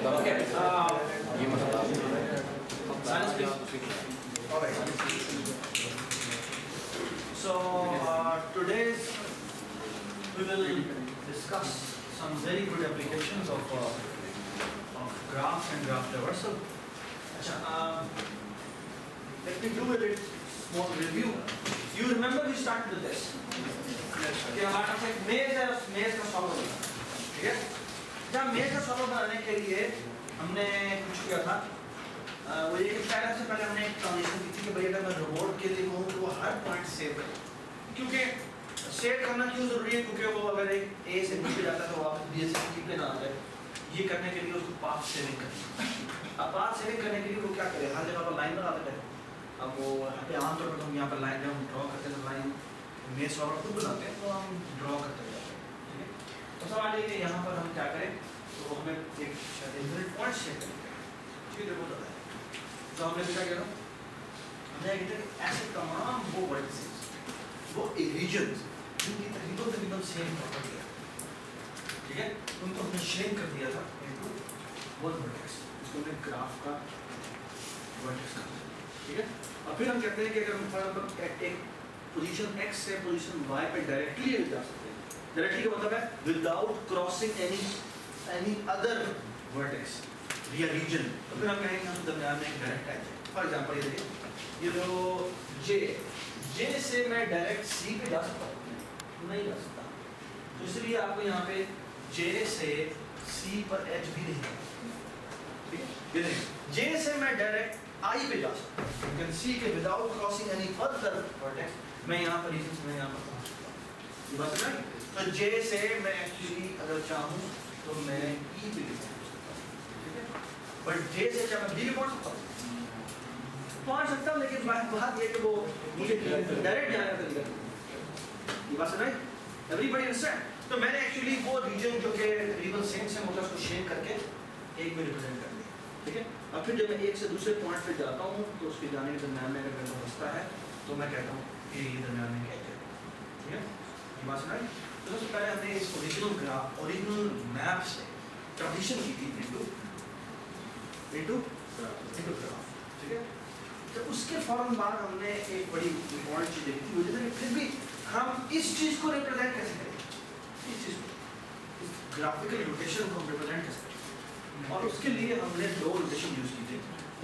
Okay. ये मसला Silence, please. All right. So today's we will discuss some very good applications of graphs and graph traversal. Let me do a little small review. You remember we started with this. कि हमारे पास एक मेज है, उस मेज का solve होगा, ठीक है? जब मेज का सॉल्व बनाने के लिए हमने कुछ किया था, वो ये कि पहले हमने एक ट्रांजिशन की थी कि भाई अगर मैं रोबोट के लिए कहूँ तो वो हर पॉइंट सेव करे, क्योंकि सेव करना क्यों जरूरी है? क्योंकि वो अगर एक ए से बी पे जाता है तो वापस बी से सी पे ना आ जाए। ये करने के लिए उसको पाथ सेविंग करनी है। अब पाथ सेविंग करने के लिए वो क्या करे? हर जगह पर लाइन बना देते हैं। अब वो आमतौर पर हम यहाँ पर लाइन जब हम ड्रॉ करते हैं तो लाइन मेज वाला खुद बनाते हैं तो हम ड्रॉ करते जाते हैं, ठीक है? तो सवाल ये कि यहाँ पर हम क्या करें, तो हमें एक इंटरनेट पॉइंट सेट करेंगे, ठीक है? वो बताया तो हमने क्या किया, हमने ऐसे तमाम वो वर्टिसेस, वो रीजन्स जिनकी तकरीबन सेम प्रॉपर्टी है, ठीक है, उनको हमने श्रिंक कर दिया था इनटू वन वर्टेक्स, इसको हमने ग्राफ का वर्टेक्स कर दिया, ठीक है? और फिर हम कहते हैं कि अगर हम एक पोजीशन x से पोजीशन y पे डायरेक्टली जा सकते हैं, डायरेक्टली का मतलब है without crossing any other vertex या रीजन, तो फिर हम कहेंगे हम दरमियान में एक डायरेक्ट एज है। फॉर एग्जांपल ये देखिए, ये जो j से मैं डायरेक्ट c पे जा सकता हूँ? नहीं जा सकता, तो इसलिए आपको यहाँ पे j से c पर h भी नहीं है, ठीक है? ये देखिए, j से मैं डायरेक्ट I पे जा सकता हूँ, you can see कि without crossing any further vertex मैं यहाँ पर रीजन में यहाँ पर पहुँच सकता हूँ, ये बात है ना? तो j से मैं एक्चुअली अगर चाहूँ तो मैं E पे भी पहुँच सकता हूँ, ठीक है? बट j से क्या मैं B पे पहुँच सकता हूँ? पहुँच सकता हूँ, लेकिन बात ये कि वो मुझे डायरेक्ट जाने का तरीका नहीं, ये बात है ना? Everybody understand? तो मैंने एक्चुअली वो रीजन जो कि तकरीबन सेम होता है उसको शेयर करके एक में रिप्रेजेंट कर दिया, ठीक है? अब फिर जब मैं एक से दूसरे पॉइंट पे जाता हूँ तो उसके जाने के दरमियान में अगर रास्ता है तो मैं कहता हूँ कि ये दरमियान में क्या है, ठीक है? ये बात सुना है? तो सबसे पहले हमने इस ओरिजिनल ग्राफ, ओरिजिनल मैप से ट्रांजिशन की थी इनटू ग्राफ, ठीक है? तो उसके फौरन बाद हमने एक बड़ी इंपॉर्टेंट चीज़ देखी थी, वो जैसे फिर भी हम इस चीज़ को रिप्रेजेंट कैसे करें, इस चीज़ को, इस ग्राफिकल रोटेशन को हम रिप्रेजेंट कैसे करें? और उसके लिए हमने दो रोटेशन यूज की थी,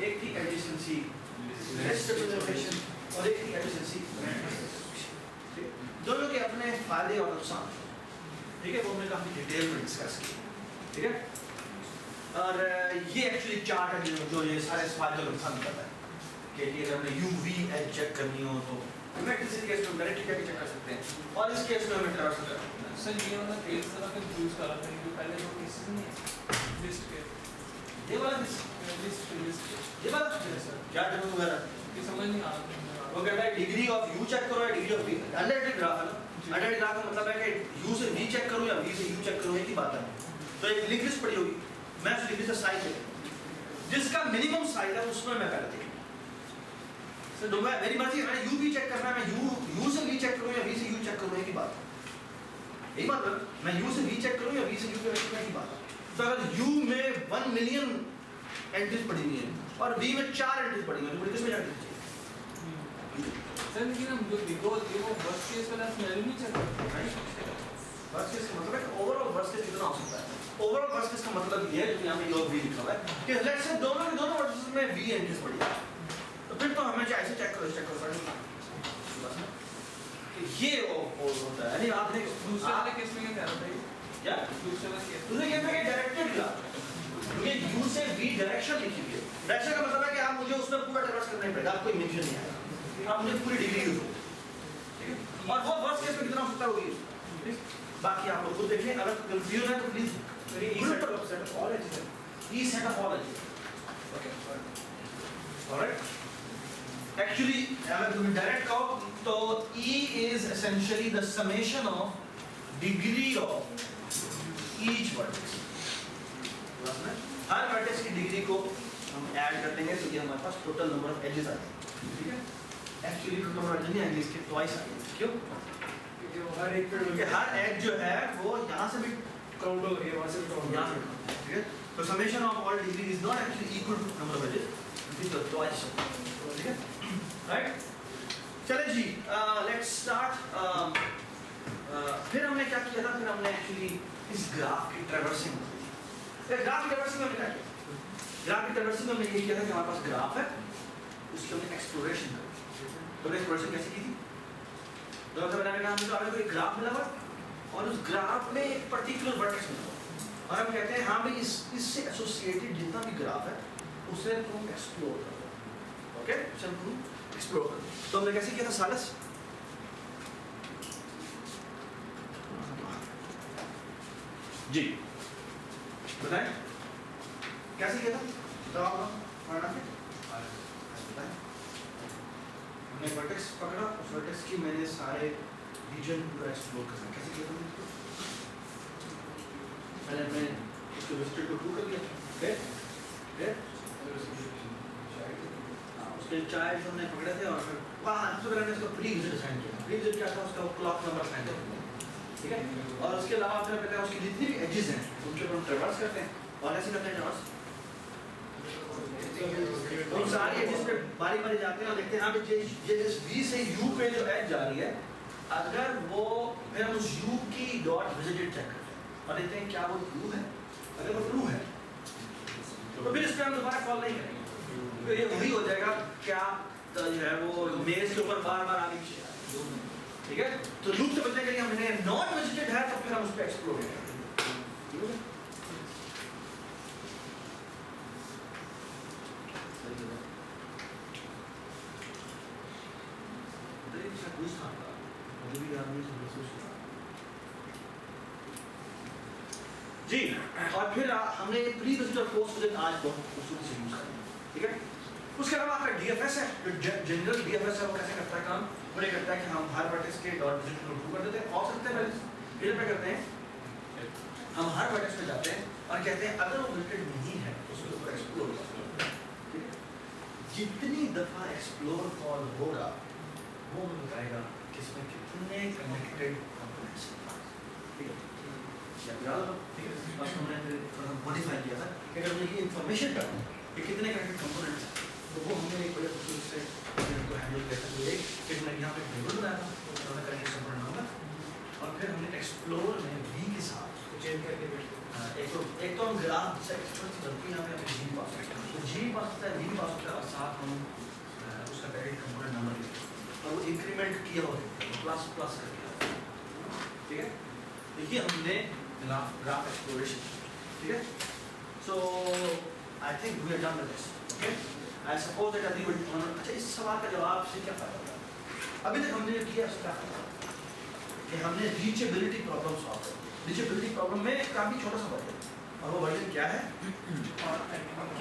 एक थी एडजेसेंसी रेस्ट रिप्रेजेंटेशन और एक थी एडजेसेंसी रेस्ट, दोनों के अपने फायदे और नुकसान, ठीक है? वो हमने काफी डिटेल में डिस्कस किया, ठीक है? और ये एक्चुअली चार्ट है जो ये सारे फायदे और नुकसान करता है कि अगर हमने UV एज चेक करनी हो तो मैट्रिक्स केस में डायरेक्टली क्या चेक कर सकते हैं, और इस केस में हमें ट्रांसफर कर सकते हैं। सर ये वाला केस तरह का यूज कर रहा था कि पहले जो केसेस नहीं लिस्ट के ये वाला लिस्ट ये वाला सर क्या जरूरत वगैरह ये समझ नहीं आ रहा वो कहता है डिग्री ऑफ U चेक करो या degree of V, undirected graph है ना? अनडायरेक्टेड ग्राफ का मतलब है कि U से V चेक करूं या V से U चेक करूं, एक ही बात है। तो एक लिंक लिस्ट पड़ी होगी, मैं उस लिंक लिस्ट का साइज जिसका मिनिमम साइज है उसमें मैं पहले देखूं। सर तो मैं मेरी मर्जी है, मैंने U V चेक करना है, मैं U से V चेक करूं या V से U चेक करूं, एक ही बात है, यही बात है। मैं U से V चेक करूं या V से U चेक करूं, एक ही बात है। तो अगर U में 1 मिलियन एंट्रीज पड़ी हुई है और V में 4 एंट्रीज पड़ी हुई है तो किसमें जाना चाहिए? सर लेकिन हम जो दिखो वो वर्स्ट केस वाला स्मेल नहीं चल रहा, राइट? वर्स्ट केस का मतलब है ओवरऑल वर्स्ट केस कितना हो सकता है? ओवरऑल वर्स्ट केस का मतलब ये है जो यहाँ पे U V लिखा हुआ है कि लेट्स से दोनों के दोनों वर्सेस में V एंट्रीज पड़ी है, तो फिर तो हमें ऐसे चेक करो ये होता है। नहीं आपने दूसरे वाले केस में क्या कह रहा था ये? क्या दूसरे वाले केस दूसरे केस में डायरेक्टेड ग्राफ, क्योंकि U से V डायरेक्शन लिखी हुई है। डायरेक्शन का मतलब है कि आप मुझे उसमें पूरा ट्रेवर्स करना ही पड़ेगा, आपको इमेजिन नहीं आएगा, आप मुझे पूरी डिग्री यूज हो, ठीक है? और वो वर्स्ट केस में कितना हो सकता होगी, बाकी आप लोग खुद देखें। अगर कंफ्यूजन है तो please E set of all edges, okay alright. Actually अगर तुम डायरेक्ट कहो तो E is essentially the summation of degree of each vertex, हर वर्टेक्स की डिग्री को हम ऐड कर देंगे तो ये हमारे पास टोटल नंबर ऑफ एजेस आ जाएंगे, ठीक है? Actually total number of edges नहीं आएंगे, इसके ट्वाइस आएंगे। क्यों? क्योंकि हर एक पे हर एज जो है वो यहाँ से भी काउंट हो गई, वहाँ से भी काउंट, यहाँ से, ठीक है? So summation of all degrees is not actually equal to number of edges. It is twice. ठीक है? Right? चलें जी, let's start. फिर हमने क्या किया था? फिर हमने actually इस ग्राफ की ट्रैवर्सिंग ग्राफ की ट्रैवर्सिंग में हमने क्या किया? ग्राफ की ट्रैवर्सिंग में हमने ये किया था कि हमारे पास ग्राफ है, उसकी हमने एक्सप्लोरेशन करी। तो हमने एक्सप्लोरेशन कैसे की थी? तो हमने कहा हमको आपको एक ग्राफ मिला हुआ और उस ग्राफ में एक पर्टिकुलर वर्टेक्स मिला हुआ और हम कहते हैं हाँ भाई इससे एसोसिएटेड जितना भी ग्राफ है उसे तुम एक्सप्लोर करो। ओके, उसे तुम एक्सप्लोर करो। तो हमने कैसे किया था सालस? जी बताएं कैसे किया था? बताओ आप बताएं। हमने वर्टेक्स पकड़ा, उस वर्टेक्स की मैंने सारे रीजन पूरा एक्सप्लोर करना। कैसे किया था? मैंने अपने उसके विजिटर को टू कर दिया। फिर उसके चार्ज हमने पकड़े थे और फिर वहाँ सबसे पहले उसका प्री विजिट असाइन किया। प्री विजिट क्या था? उसका क्लॉक नंबर असाइन किया, ठीक है? और उसके अलावा फिर कहते हैं उसकी जितनी भी एजेस हैं उनके ऊपर हम ट्रैवर्स करते हैं और ऐसे करते हैं ट्रैवर्स। हम सारी एजेस पे बारी बारी जाते हैं और देखते हैं हाँ जिस V से U पे जो एज जा रही है, अगर वो फिर हम उस U की डॉट विजिटेड चेक करते हैं और देखते हैं क्या वो ट्रू है। अगर वो ट्रू है तो फिर इस पे हम दोबारा कॉल नहीं करेंगे, फिर ये वही हो जाएगा क्या जो है वो मेज के ऊपर बार बार आगे पीछे, ठीक है? तो लूप से बचने के लिए हमने नॉट विजिटेड है तो फिर हम उस पे एक्सप्लोर करेंगे। जी, और फिर हमने प्री विजिटर कोर्स को आज बहुत खूबसूरती से यूज किया, ठीक है? उसके अलावा आपका डीएफएस है, जो जनरल डीएफएस है वो कैसे करता है काम? वो ये करता है कि हम हर वर्टेक्स के डॉट विजिट को ड्रू कर देते हैं और सकते हैं फिर क्या करते हैं हम हर वर्टेक्स पे जाते हैं और कहते हैं अगर वो विजिटेड नहीं है तो उसको ऊपर एक्सप्लोर करते हैं, ठीक है? जितनी दफा एक्सप्लोर कॉल होगा वो हमें बताएगा कि इसमें कितने कनेक्टेड कंपोनेंट्स हैं, ठीक है? ठीक है, बस हमने थोड़ा मॉडिफाई किया था कि अगर मुझे ये इंफॉर्मेशन करना कि कितने कनेक्टेड कंपोनेंट्स हैं तो वो हमने एक बड़े खूबसूरत से इनको हैंडल किया था। फिर मैंने यहाँ पे टेबल बनाया था तो मैं कनेक्टेड कंपोनेंट होगा और फिर हमने एक्सप्लोर में V के साथ चेंज करके एक तो हम ग्राफ से एक्सप्लोर करते हैं, यहाँ पे G पास करते हैं तो G पास होता है, V पास होता है और साथ हम उसका कनेक्टेड कंपोनेंट नंबर लेते हैं और वो इंक्रीमेंट किया होता है प्लस प्लस करके, ठीक है? देखिए हमने ग्राफ एक्सप्लोरेशन, ठीक है? So I think we are done with this. Okay? I suppose that अभी अच्छा इस सवाल का जवाब से क्या फायदा होगा? अभी तक हमने जो किया उसका फायदा कि हमने रीचेबिलिटी प्रॉब्लम सॉल्व की। रीचेबिलिटी प्रॉब्लम में काफी छोटा सा वर्जन और वो वर्जन क्या है?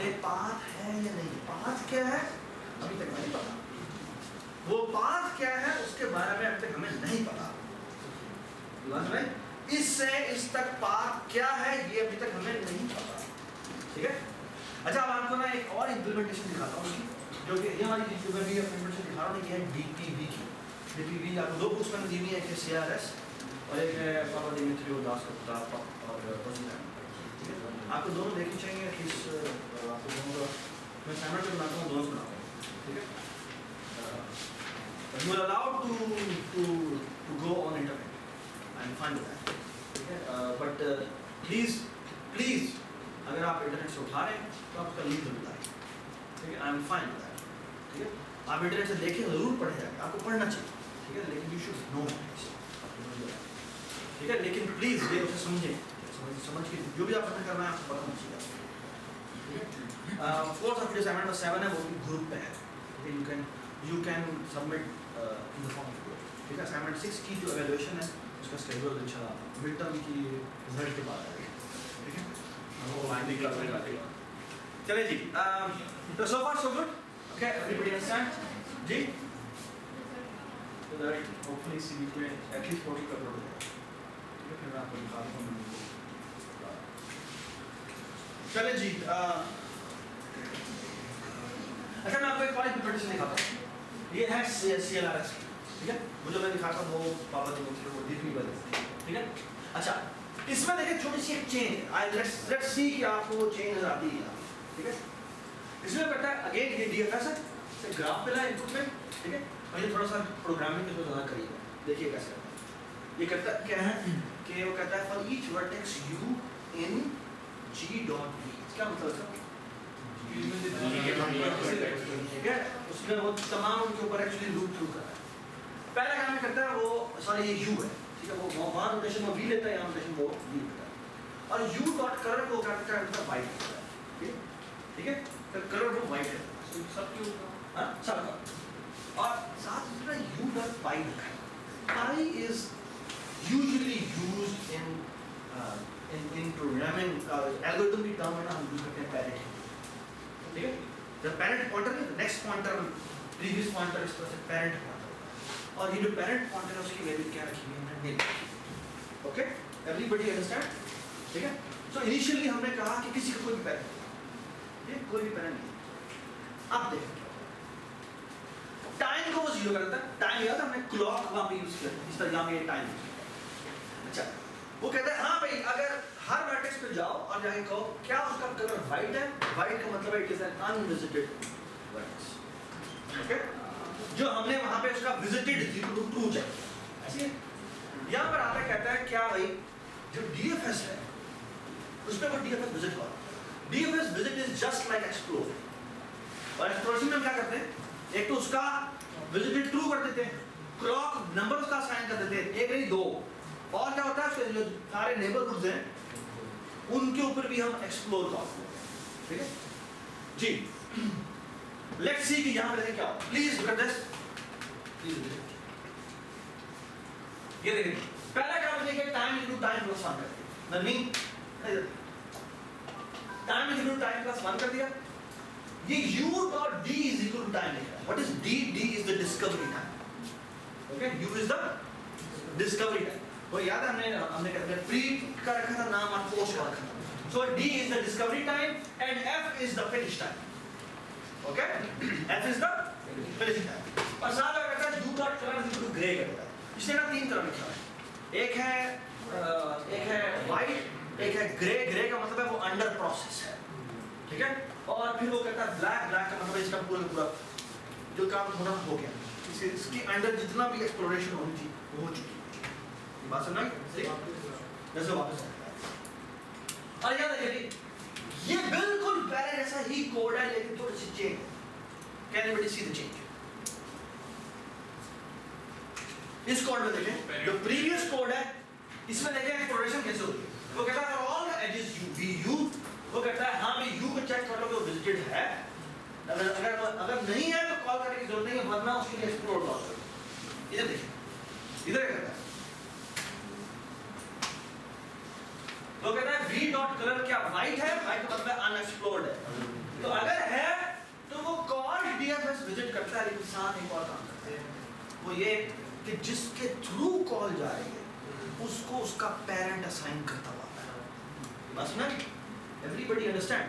कि पाथ है या नहीं। पाथ क्या है अभी तक नहीं पता, वो पाथ क्या है उसके बारे में अभी तक हमें नहीं पता। इससे इस तक पाथ क्या है ये अभी तक हमें नहीं पता, ठीक है? अच्छा, अब आपको ना एक और इम्प्लीमेंटेशन दिखाता हूँ उसकी, जो कि ये हमारी इम्प्लीमेंटेशन दिखा रहा हूँ कि है DPV की। DPV आपको दो बुक्स में दी हुई है, एक CRS और एक है पापा दिमित्री दास गुप्ता और ठीक है? आपको दोनों देखनी चाहिए एटलीस्ट। आपको दोनों मैं असाइनमेंट में बनाता हूँ, दोनों बनाता हूँ, ठीक है? You are allowed to go on internet. I'm fine with that. ठीक है? But please अगर आप इंटरनेट से उठा रहे हैं तो आप उसका लिंक जरूर बताएं, ठीक है? I am fine with that, ठीक है? आप इंटरनेट से देखें जरूर पढ़ जाएगा, आपको पढ़ना चाहिए, ठीक है? लेकिन यू शुड नो, ठीक है? लेकिन प्लीज ये उसे समझें, समझ के जो भी आप पढ़ना करना है आपको पता होना चाहिए, ठीक है? फोर्थ ऑफ असाइनमेंट 7 है वो भी ग्रुप पे है, ठीक है? You can submit in the form of group, ठीक है? असाइनमेंट 6 की जो एवैल्यूएशन है उसका शेड्यूल इंशाल्लाह मिड टर्म की रिजल्ट के बाद आएगा, ठीक है? चले जी, तो so far so good, okay? Everybody understand? Ji? So that hopefully CV पे at least 40 का अपलोड हो जाएगा, ठीक है? फिर मैं आपको दिखाता हूँ। चले जी, अच्छा मैं आपको एक और इम्प्लीमेंटेशन दिखाता हूँ। ये है CLRS, ठीक है? वो जो मैं दिखाता हूँ वो पापा जी मुझे वो दिखनी वाली, ठीक है? अच्छा इसमें देखिए छोटी सी एक चेंज है, लेट्स सी कि आपको वो चेंज आती है, ठीक है। इसमें करता है अगेन ये डीएफएस है, ग्राफ मिला इनपुट में, ठीक है। और ये थोड़ा सा प्रोग्रामिंग के ज़्यादा करिएगा, देखिए कैसे करता है। ये करता क्या है कि वो कहता है for each vertex u in G dot V, क्या मतलब है? ठीक है, उसमें वो तमाम उनके ऊपर एक्चुअली लूप थ्रू कर रहा है। पहला काम करता है वो, सॉरी ये यू है, ठीक है, वो वहाँ नोटेशन में वी लेता है, यहाँ नोटेशन वो वी लेता है। और यू डॉट कलर को करता है वाइट होता है, ठीक है, तो कलर वो वाइट है सबके ऊपर, हाँ सबका। और साथ में यू डॉट पाई रखा है। Pi is usually used in programming algorithm की टर्म में ना हम यूज करते हैं पैरेट, ठीक है। जब पैरेंट पॉइंटर है, नेक्स्ट पॉइंटर प्रीवियस पॉइंटर इस तरह से पैरेंट पॉइंटर, और ये जो पैरेंट पॉइंटर है उसकी वैल्यू क्या रखी है हमने nil, ओके, एवरीबॉडी अंडरस्टैंड, ठीक है। सो इनिशियली हमने कहा कि किसी का कोई भी पैरेंट, ये कोई भी पैरेंट नहीं। अब देखो टाइम को वो जीरो करता है, टाइम याद है हमने क्लॉक वहां पे यूज किया, इस तरह यहां पे ये टाइम। अच्छा, वो कहता है हाँ भाई अगर हर वर्टेक्स पे जाओ और जाके कहो क्या उसका कलर वाइट है, वाइट का मतलब है it is an unvisited vertex, okay. जो हमने वहां पे उसका visited zero to true check, ऐसे यहां पर आता कहता है क्या भाई जो डीएफएस है उस पे वो डीएफएस विजिट करो। DFS visit is just like explore, और एक्सप्लोरेशन में हम क्या करते हैं, एक तो उसका विजिटेड ट्रू कर देते हैं, क्लॉक नंबर उसका असाइन कर देते हैं, एक नहीं दो, और क्या होता है उसके जो सारे नेबरहुड्स हैं उनके ऊपर भी हम एक्सप्लोर करते हैं, ठीक है जी। लेट्स सी कि यहां पे देखें क्या होगा, please look at this, please ये देखिए पहला काम देखिए time equal to time plus 1 कर दिया, meaning time equal to time plus 1 कर दिया। ये u dot d is equal to time लिखा है, what is d? d is the discovery time, okay, u is the discovery time. वो याद है हमने कहते हैं प्री का रखा था नाम और पोस्ट का रखा था, so d is the discovery time and f is the finish time, okay, f is the finish time. और साथ में कहता है u dot colour is equal to grey करता है, इसने ना तीन तरह लिखा है, एक है वाइट, एक है ग्रे, ग्रे का मतलब है वो अंडर प्रोसेस है, ठीक है, और फिर वो कहता है ब्लैक, ब्लैक का मतलब इसका पूरा जो काम होना हो गया, इसके अंडर जितना भी एक्सप्लोरेशन होनी थी वो हो चुकी है। बात समझ आई? जैसे वापस और याद रखिए ये बिल्कुल पहले जैसा ही कोड है लेकिन थोड़ी सी चेंज है। Can anybody see the change? इस कोड में देखें जो प्रीवियस कोड है इसमें देखें एक्सप्लोरेशन कैसे होती है। वो कहता है all the edges U V U, वो कहता है हाँ भाई यू को चेक कर लो कि वो विजिटेड है, अगर नहीं है तो कॉल करने की जरूरत नहीं है, वरना उसके लिए एक्सप्लोर कॉल करो। इधर देखिए इधर क्या कहता है, वो कहता है v डॉट कलर क्या वाइट है, वाइट का मतलब अनएक्सप्लोर्ड है, तो अगर है तो वो कॉल डीएफएस विजिट करता है, लेकिन साथ एक और काम करते हैं, वो ये कि जिसके थ्रू कॉल जा रही है उसको उसका पेरेंट असाइन करता हुआ है। बस ना everybody understand?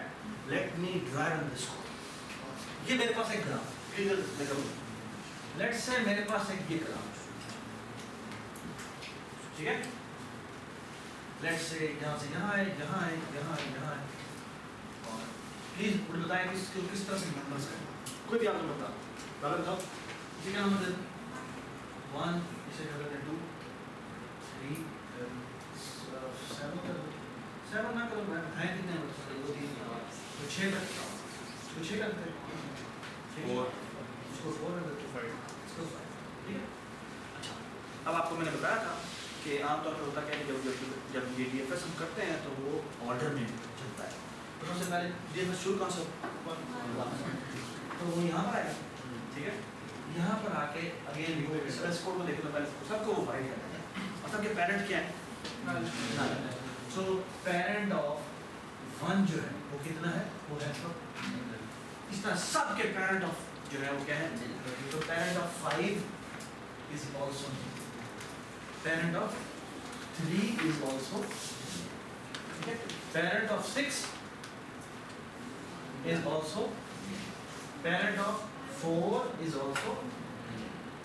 Let me drive on this code. ये मेरे पास एक ग्राफ, क्लियर देखो, लेट्स से मेरे पास एक ये ग्राफ, ठीक है, लेट्स से यहाँ से यहाँ है, यहाँ है, यहाँ है, यहाँ है, और प्लीज मुझे बताएं कि इसको किस तरह से नंबर्स करें, कोई भी आपको बताओ, बताओ ठीक है, नंबर 1 इसे कर देते 2 3 7 ना करो, मैं है कितने मतलब 2 3 तो 6 करता हूँ, तो 6 करते हैं 4, इसको 4 कर देते 5, इसको 5, ठीक है। अच्छा, अब आपको मैंने बताया था कि आमतौर पर होता क्या है कि जब ये डीएफएस हम करते हैं तो वो ऑर्डर में चलता है, तो सबसे पहले डीएफएस शुरू कहाँ से, तो वो यहाँ पर आएगा, ठीक है, यहाँ पर आके अगेन वो इस कोड को देखो, पहले सबको वो वाइट करना है, और सबके पेरेंट क्या है, सो पेरेंट ऑफ 1 जो है वो कितना है, वो है इस तरह सबके पेरेंट ऑफ जो है वो क्या है, तो parent of 5 is also, parent of 3 is also, okay? Parent of 6 is also, parent of 4 is also,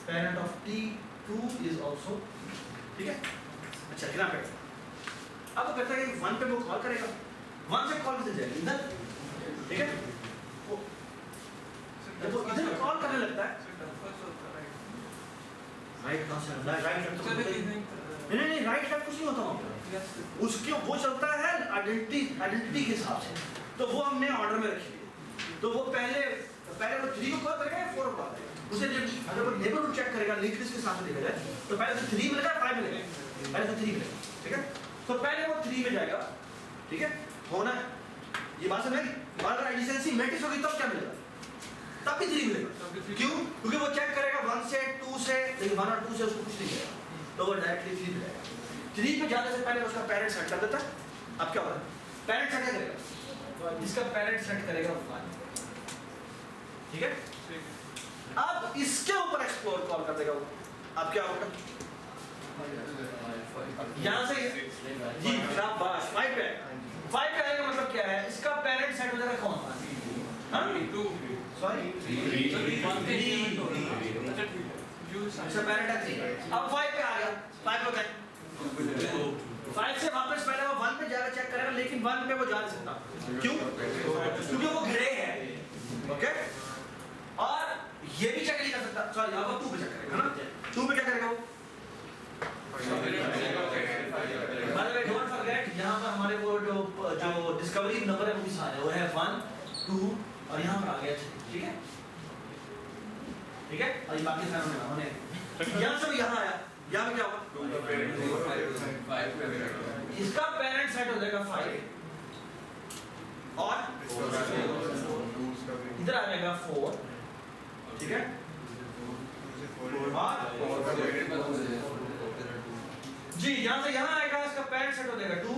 parent of T2 is also, ठीक है। अच्छा कितना पे अब वो कहता है कि 1 पे वो कॉल करेगा, 1 से कॉल किधर जाएगी, इधर, ठीक है। जब वो इधर कॉल करने लगता है, राइट कहाँ से राइट नहीं राइट लेफ्ट कुछ नहीं होता वहाँ, उसके वो चलता है आइडेंटिटी के हिसाब से। तो वो हमने ऑर्डर में रखी है। तो वो पहले वो 3 को कॉल करेगा या 4 को कॉल करेगा, उसे जब अगर वो नेबरहुड चेक करेगा लिंक लिस्ट के साथ देखा जाए तो पहले तो 3 मिलेगा 5 मिलेगा, पहले तो 3 मिलेगा, ठीक है। तो पहले वो 3 में जाएगा, ठीक है, होना है ये बात समझेगी। अगर एडिशनसी मैट्रिक्स होगी तब क्या मिलेगा, तब भी 3 मिलेगा। क्यों? क्योंकि वो चेक करेगा 1 से 2 से, लेकिन 1 और 2 से उसको कुछ नहीं मिलेगा, तो वो डायरेक्टली 3 मिलेगा। 3 पे जाने से पहले उसका पेरेंट सेट कर देता है। अब क्या होगा, पेरेंट सेट क्या करेगा, इसका पेरेंट सेट करेगा 1, ठीक है। अब इसके ऊपर एक्सप्लोर कॉल कर देगा वो, अब क्या होगा, यहाँ से जी शाबाश 5 पे आएगा, मतलब क्या है, इसका पेरेंट सेट हो जाएगा कौन, हाँ 2 सॉरी 3 इसका पेरेंट है 3। अब 5 पे आ गया, 5 होता है 5 से वापस पहले वो 1 पे जाकर चेक करेगा, लेकिन 1 पे वो जा नहीं सकता। क्यों? क्योंकि वो घिरे है, ओके। और ये भी चेक नहीं कर सकता, सॉरी अब वो 2 पे चेक करेगा ना, 2 पे क्या करेगा वो, डोंट फॉरगेट यहाँ पर हमारे वो जो डिस्कवरी नंबर है वो भी सारे वो है 1 2 और यहाँ पर आ गया 3, ठीक है, ठीक है। और ये बाकी सारे होने यहाँ से यहाँ आया, यहाँ पे क्या होगा, इसका पेरेंट सेट हो जाएगा 5 और इधर आ जाएगा 4, ठीक है। जी यहाँ से यहाँ आएगा, इसका पेरेंट सेट हो जाएगा 2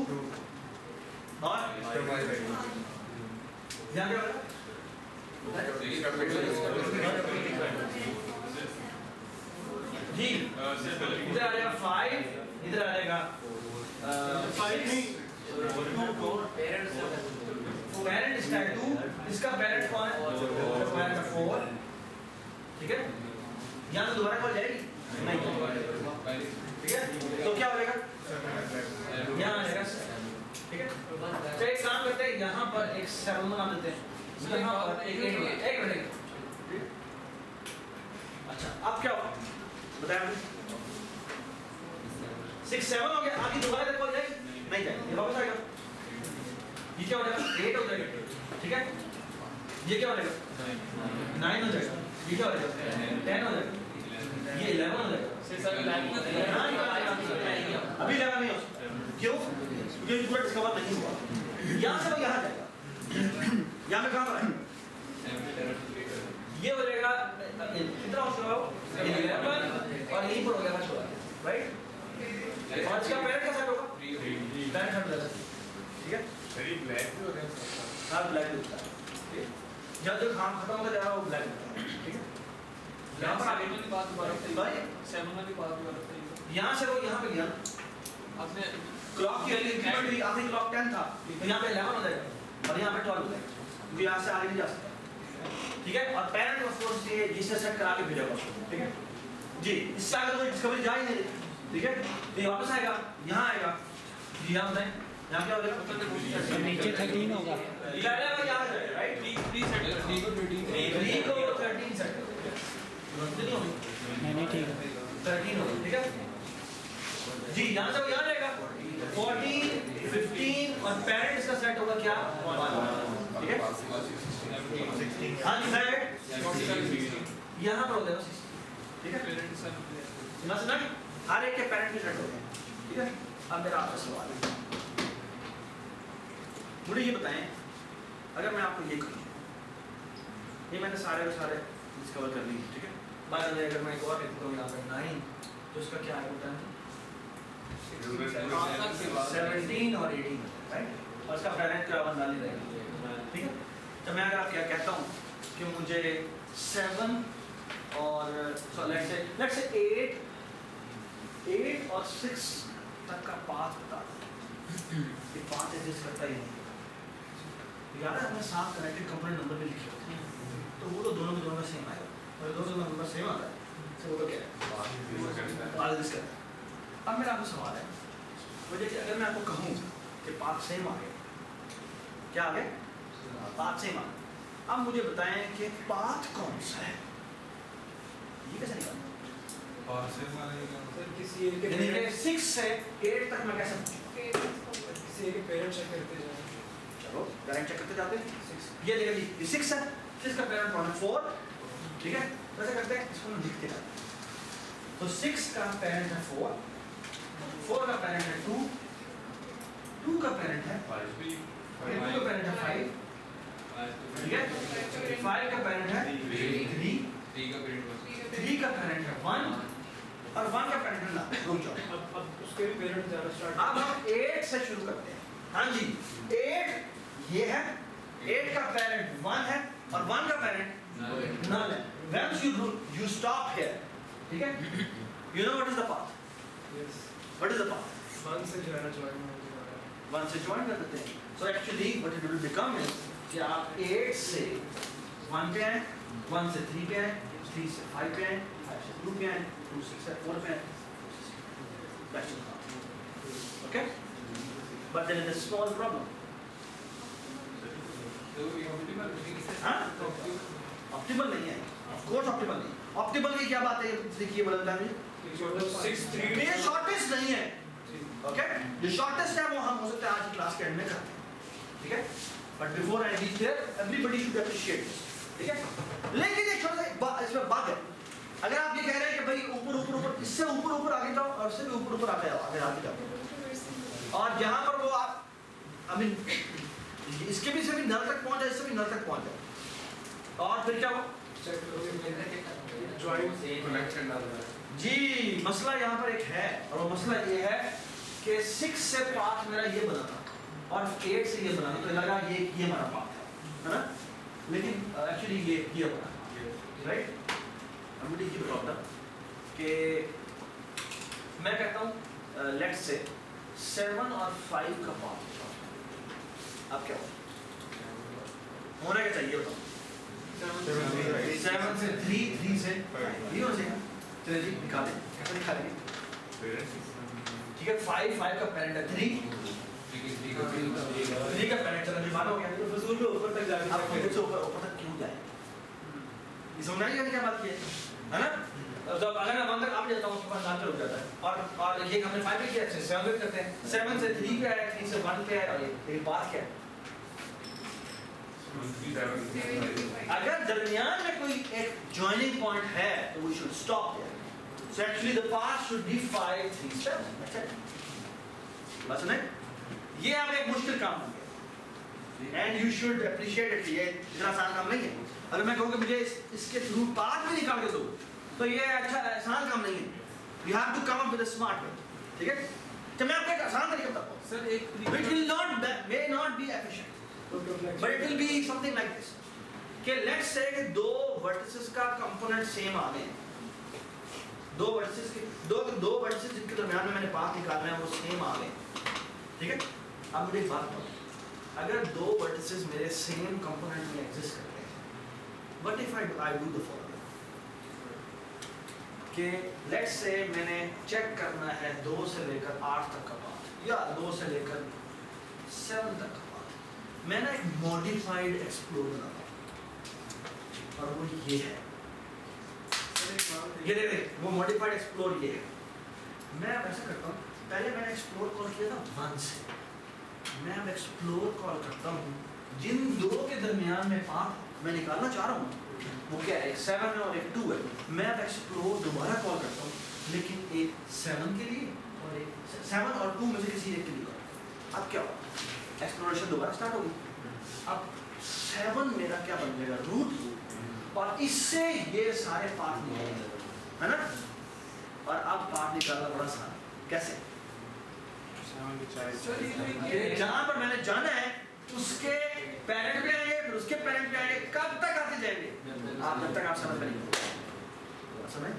और यहाँ क्या होगा, जी इधर आ जाएगा 5, इधर आ जाएगा 5 पेरेंट इसका है 2, इसका पेरेंट कौन है, पेरेंट है 4, ठीक है। यहाँ से दोबारा कॉल जाएगी नहीं, ठीक है। तो क्या हो जाएगा, यहाँ आ जाएगा, ठीक है। तो एक काम करते हैं, यहाँ पर एक 7 बना देते हैं, यहाँ पर एक मिनट। अच्छा अब क्या होगा बताया, 6 7 हो गया, आगे दोबारा कॉल जाएगी नहीं जाएगी, ये वापस आएगा, ये क्या हो जाएगा 8 हो जाएगा, ठीक है। ये क्या हो जाएगा 9 हो जाएगा, ये क्या हो जाएगा 10 हो जाएगा, ये 11 हो जाएगा, अभी 11 नहीं हो सकता। क्यों? क्योंकि पूरा डिस्कवर नहीं हुआ। यहाँ से वो यहाँ जाएगा, यहाँ पे कहाँ पर आएगा, ये हो जाएगा कितना हो चुका 11 और यहीं पर हो गया 16, राइट। और इसका पेरेंट का सेट होगा पेरेंट सेट, ठीक है। हाँ ब्लैक होता है, जब जो काम खत्म होता जा रहा है वो ब्लैक होता है, ठीक है। यहाँ पर आगे की बात भाई 7 वाली बात यहाँ से वो यहाँ पे गया, आपने क्लॉक की वैल्यू इंक्रीमेंट हुई, आखिरी क्लॉक 10 था तो यहाँ पे 11 हो जाएगा और यहाँ पे 12 हो जाएगा, क्योंकि यहाँ से आगे नहीं जा सकता, ठीक है। और पेरेंट ऑफ कोर्स ये जिससे सेट करा के भेजा उसको, ठीक है जी। इससे आगे कोई डिस्कवरी जा ही नहीं, ठीक है। तो ये वापस आएगा, यहाँ आएगा जी, यहाँ बताएं यहाँ क्या हो जाएगा, नीचे 13 होगा, यहाँ जाएगा राइट, 3 सेट 3 को 13 सेट नहीं होगी, नहीं ठीक है 13 होगी, ठीक है जी। यहाँ से वो यहाँ जाएगा 14 15 और पेरेंट इसका सेट होगा क्या 1, ठीक है। हाँ जी सर, यहाँ पर हो जाएगा 6, ठीक है। समझना हर एक के पेरेंट भी सेट हो गए, ठीक है। अब मेरा आपसे सवाल है, मुझे ये बताएं अगर मैं आपको ये कहूँ, ये मैंने सारे के सारे डिस्कवर कर ली, ठीक है। बाद में अगर मैं एक और लिखता हूँ यहाँ पर 9 तो इसका क्या होता है 17 और 18, राइट। और इसका पेरेंट क्या बंदा नहीं रहेगा, ठीक है। तो मैं अगर आप क्या कहता हूँ कि मुझे 7 और लेट्स से 8 और 6 तक का पाथ बता दो, ये पाथ एग्जिस्ट करता ही नहीं, याद है हमने साथ कनेक्टेड कंपोनेंट नंबर भी लिखे होते हैं, तो वो तो दोनों के दोनों सेम आएगा, और दोनों का नंबर सेम आता है, तो वो तो क्या है बात एग्जिस्ट करता है। अब मेरा आपको सवाल है मुझे अगर मैं आपको कहूँ कि पाथ सेम आ गया, क्या आ गया? पाथ सेम आ गया। अब मुझे बताएं कि पाथ कौन सा है, ये कैसे निकालना? सर किसी एक के यानी कि पेरेंट्स 6 से 8 तक मैं कैसे पूछूं? किसी एक के पेरेंट्स चेक करते जाएं। चलो पेरेंट चेक करते जाते हैं। ये देखिए जी, ये 6 है, 6 का पेरेंट कौन है? 4, ठीक है? वैसे करते हैं, इसको हम लिखते जाते हैं। तो 6 का पेरेंट है 4, 4 का पेरेंट है 2, 2 का पेरेंट है 5, 2 का पेरेंट है 5, ठीक है? 5 का पेरेंट है 3, 3 का पेरेंट है 1 और 1 का पेरेंट है ना, रुक जाओ। अब उसके भी पेरेंट्स ज़्यादा स्टार्ट। अब हम 8 से शुरू करते हैं। हाँ जी, 8 ये है, 8 का पेरेंट 1 है और 1 का पेरेंट null है। Once you stop here, ठीक है? You know what is the path? Yes What is the path? 1 से जो है ना ज्वाइन हो जाएगा। 1 से ज्वाइन कर देते हैं। So actually what it will become is कि आप 8 से 1 पे आए, 1 से 3 पे आए, 3 से 5 पे आए, 5 से 2 पे आए, 2 से 4 पे आए। That's the path. Okay? But there is a small problem. हाँ? ऑप्टिमल नहीं है, ऑफ कोर्स ऑप्टिमल नहीं। ऑप्टिमल की क्या बात है, देखिए बदलता है ये शॉर्टेस्ट नहीं है, ओके? जो शॉर्टेस्ट है वो हम हो सकता है आज की क्लास के एंड में करते हैं, ठीक है? But before I reach there everybody should appreciate this, ठीक है? लेकिन एक छोटा सा इसमें बात है, अगर आप ये कह रहे हैं कि भाई ऊपर इससे ऊपर आगे जाओ और इससे भी ऊपर आगे जाओ और जहाँ पर वो आप आई मीन इसके भी से भी नल तक पहुँच जाए, इससे भी नल तक पहुँच जाए और फिर क्या हो जी। मसला यहाँ पर एक है और वो मसला ये है कि 6 से पाथ मेरा ये बना था और 8 से ये बना था, तो लगा ये हमारा पाथ है ना, लेकिन एक्चुअली ये बना, राइट? अब मुझे ये प्रॉब्लम कि मैं कहता हूँ लेट्स से 7 और 5 का पाथ, अब क्या होना क्या चाहिए होता? 7 से 3, 3 से 5 ये हो जाएगा। चलिए जी निकालें, कैसे निकालेंगे? ठीक है, 5 का पेरेंट है 3 का पेरेंट चला जी मान हो गया। तो फजूल में ऊपर तक जाके आप खुद से ऊपर तक क्यों जाए? ये समझ आई क्या बात की है ना? जब अगर मैं 1 तक आप जाता हूँ उसके बाद 7 पे रुक जाता है और ये हमने 5 पे किया, 7 पे करते हैं, 7 से 3 पे आया, 3 से 1 पे आया और ये बात क्या है? अगर दरमियान में कोई एक जॉइनिंग पॉइंट है तो we should stop there. So actually the path should be 5, 3, 7। बस नहीं, ये आप एक मुश्किल काम हो गया and you should appreciate it. ये इतना आसान काम नहीं है। अगर मैं कहूँ कि मुझे इसके थ्रू पाथ भी निकाल के दो तो ये अच्छा आसान काम नहीं है। You have to come up with a smart way, ठीक है? तो मैं आपको एक आसान तरीका बताता हूँ। सर एक It will not may not be efficient, but it will be something like this. कि let's say कि दो vertices का component same आ गए, दो vertices जिनके दरमियान में मैंने पाथ निकालना है वो same आ गए, ठीक है? अब मुझे एक बात बताओ, अगर दो vertices मेरे same component में exist करते हैं, what if I do the following? कि let's say मैंने चेक करना है 2 से लेकर 8 तक का पाथ या 2 से लेकर 7 तक का पाथ, मैं ना एक मॉडिफाइड एक्सप्लोर बनाता हूँ और वो ये है, ये देख वो मॉडिफाइड एक्सप्लोर ये है। मैं अब ऐसा करता हूँ, पहले मैंने एक्सप्लोर कॉल किया था 1 से, मैं अब एक्सप्लोर कॉल करता हूँ जिन दो के दरमियान में पाथ मैं निकालना चाह रहा हूँ वो क्या है, एक 7 है और एक 2 है। मैं अब एक्सप्लोर दोबारा कॉल करता हूँ लेकिन एक 7 के लिए और एक 7 और 2 में से किसी एक के लिए। अब क्या होगा, एक्सप्लोरेशन दोबारा स्टार्ट होगी। अब 7 मेरा क्या बन जाएगा, रूट, और इससे ये सारे पाथ निकालेंगे, है ना? और अब पाथ निकालना बड़ा आसान, कैसे? जहाँ पर मैंने जाना है उसके पेरेंट पे आएंगे, फिर उसके पेरेंट पे आएंगे, कब तक आते जाएंगे आप, जब तक आप समझ पाएंगे। समझ?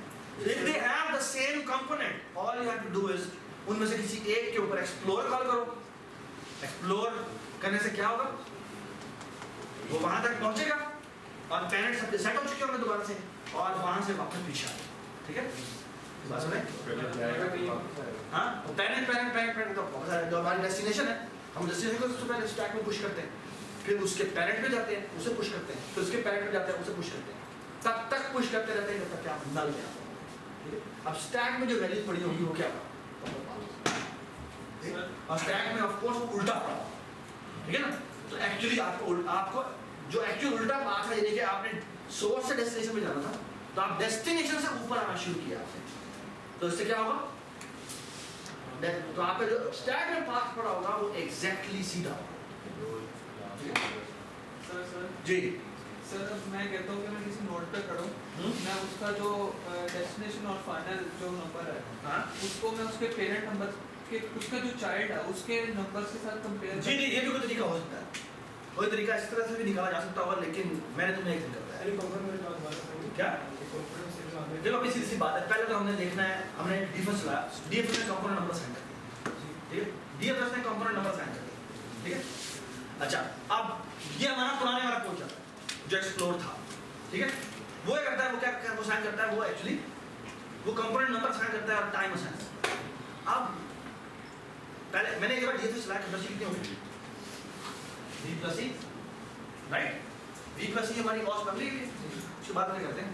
If they have the same component, all you have to do is उनमें से किसी एक के ऊपर एक्सप्लोर कॉल करो। एक्सप्लोर करने से क्या होगा, वो वहां तक पहुंचेगा और पेरेंट सब सेट हो चुके होंगे दोबारा से और वहां से वापस पीछे आएगा, ठीक है? बात सुने? हाँ, पैरेंट तो बहुत सारे, जो हमारी डेस्टिनेशन है, हम डेस्टिनेशन को सबसे पहले स्टैक में पुश करते हैं, फिर उसके पैरेंट पे जाते हैं, उसे पुश करते हैं, फिर उसके पैरेंट पे जाते हैं, उसे पुश करते हैं, तब तक पुश करते रहते हैं जब तक कि आप नल में आते हैं। ठीक है? अब स्टैक में जो वैल्यू पड़ी होगी वो क्या होगा? और स्टैक में ऑफ कोर्स वो उल्टा पड़ा, ठीक है ना? तो एक्चुअली आपको जो एक्चुअल उल्टा बात है, यानी कि आपने सोर्स से डेस्टिनेशन में जाना था, तो आप डेस्टिनेशन से ऊपर आना शुरू किया आपने, तो इससे क्या होगा? तो आपका जो स्टैक में पाथ पड़ा होगा वो एग्जैक्टली सीधा होगा। सर जी सर, मैं कहता हूँ कि मैं किसी नोट पे खड़ा हूँ, मैं उसका जो डेस्टिनेशन और फाइनल जो नंबर है, हाँ उसको मैं उसके पेरेंट नंबर के, उसका जो चाइल्ड है उसके नंबर के साथ कंपेयर जी ये भी कोई तरीका हो सकता है, कोई तरीका इस तरह से भी निकाला जा सकता होगा, लेकिन मैंने तुम्हें एक तरीका बताया। क्या? देखो अभी सीधी सी बात है, पहले तो हमने देखना है, हमने डीएफएस चलाया, डीएफएस ने कंपोनेंट नंबर साइन कर दिया, ठीक है? डीएफएस ने कंपोनेंट नंबर साइन कर दिया, ठीक है? अच्छा, अब ये हमारा पुराने वाला कोड चल रहा है जो एक्सप्लोर था, ठीक है? वो क्या करता है, वो क्या वो साइन करता है, वो एक्चुअली वो कंपोनेंट नंबर साइन करता है और टाइम साइन करता है। अब पहले मैंने एक बार डीएफएस चलाया, कैपेसिटी कितनी होगी? v प्लस ई, राइट? v प्लस ई हमारी कॉस्ट बन गई, उसके बाद क्या करते हैं,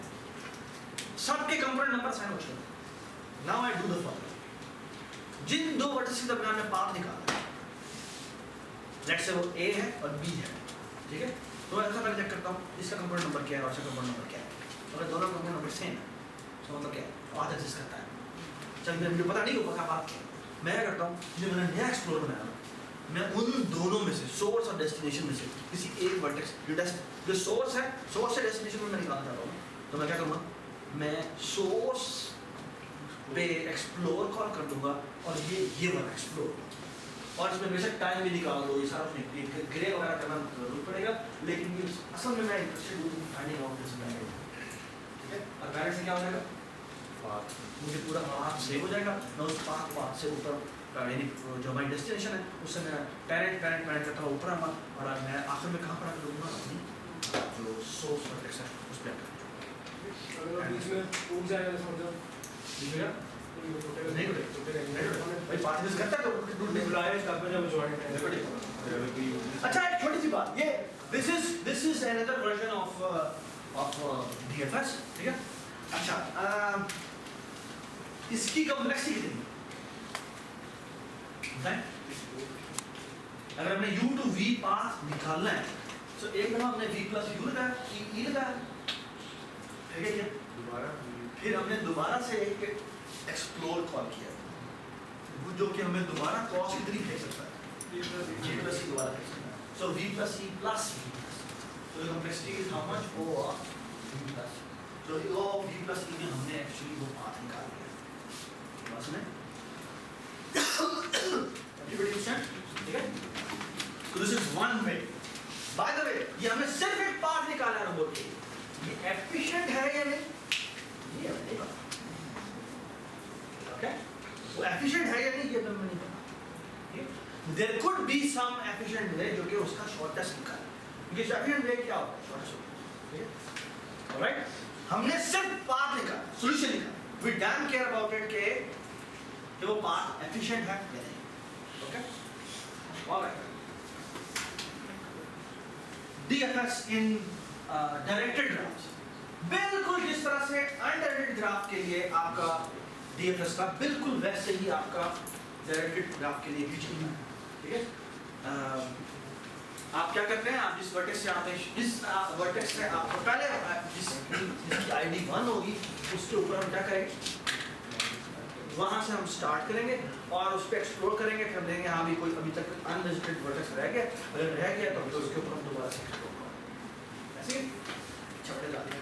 सबके कंपोनेंट नंबर साइन हो चुके हैं। Now I do the following, जिन दो वर्टिसेस के दरमियान में पाथ निकालना है, लेट्स से वो a है और b है, ठीक है? तो मैं सबसे पहले चेक करता हूँ इसका कंपोनेंट नंबर क्या है और इसका कंपोनेंट नंबर क्या है। अगर दोनों कंपोनेंट नंबर सेम है तो मतलब क्या है, पाथ एग्जिस्ट करता है। चल मुझे पता नहीं होगा पाथ क्या है, मैं क्या करता हूँ, जो मैंने नया एक्सप्लोर बनाया, मैं उन दोनों में से, सोर्स और डेस्टिनेशन में से किसी एक वर्टेक्स, जो सोर्स है, सोर्स से डेस्टिनेशन में मैं निकालना चाहता हूँ, तो मैं क्या करूँगा, मैं सोर्स पे एक्सप्लोर कॉल कर दूंगा और ये वाला एक्सप्लोर, और इसमें बेशक टाइम भी निकाल दो, ये सारा ग्रे वगैरह करना जरूर पड़ेगा, लेकिन ये असल में मैं इंटरेस्टेड हूँ फाइंडिंग आउट दिस वैल्यू, ठीक है? और पहले से क्या हो जाएगा, मुझे पूरा पाथ सेव हो जाएगा, मैं उस पाथ से ऊपर, यानी जो हमारी डेस्टिनेशन है उससे मैं पैरेंट करता हुआ ऊपर आऊँगा, और मैं आखिर में कहाँ पर आकर दूंगा, अपनी जो सोर्स वर्टेक्स है उस पर आकर अच्छा एक छोटी सी बात, ये this is another version of DFS, ठीक है? अच्छा, इसकी कॉम्प्लेक्सिटी कितनी है? अगर हमने u to v पाथ निकालना है, तो एक दफा हमने v प्लस u लगाया, e लगाया, ठीक है क्या? फिर हमने दोबारा से एक एक्सप्लोर कॉल किया, जो कि हमें दोबारा कॉस कितनी फेंक सकता है, v प्लस e दोबारा फेंक सकता है, so v plus e plus v plus, so the complexity is how much o of v plus, so o of v plus e में हमने एक्चुअली वो पाथ निकाल लिया, बस में everybody understand, ठीक है? so this is one way, by the way ये हमने सिर्फ एक पाथ निकाला है रोबोट के, ये एफिशिएंट है या नहीं, ये हमें नहीं पता, ओके? वो एफिशिएंट है या नहीं ये हमें नहीं पता, there could be some efficient way जो कि उसका शॉर्टेस्ट निकाले, क्योंकि एफिशिएंट वे क्या होता है, शॉर्टेस्ट, ठीक है? ऑलराइट, हमने सिर्फ पाथ निकाला, सॉल्यूशन निकाला, we don't care about it कि वो पाथ एफिशिएंट है या नहीं, okay? Alright, DFS in directed graphs, बिल्कुल जिस तरह से अनडायरेक्टेड ग्राफ के लिए आपका DFS का, बिल्कुल वैसे ही आपका डायरेक्टेड ग्राफ के लिए भी चलना है, ठीक है? आप क्या करते हैं, आप जिस वर्टेक्स से आते हैं, जिस वर्टेक्स से आपको पहले जिसकी ID 1 होगी उसके ऊपर हम क्या करेंगे, वहाँ से हम स्टार्ट करेंगे और उस पर एक्सप्लोर करेंगे, फिर देंगे हाँ भी कोई अभी तक अनविजिटेड वर्टेक्स रह गया, अगर रह गया तो उसके ऊपर हम दोबारा से एक्सप्लोर करेंगे, ऐसे छपड़े जाते हैं।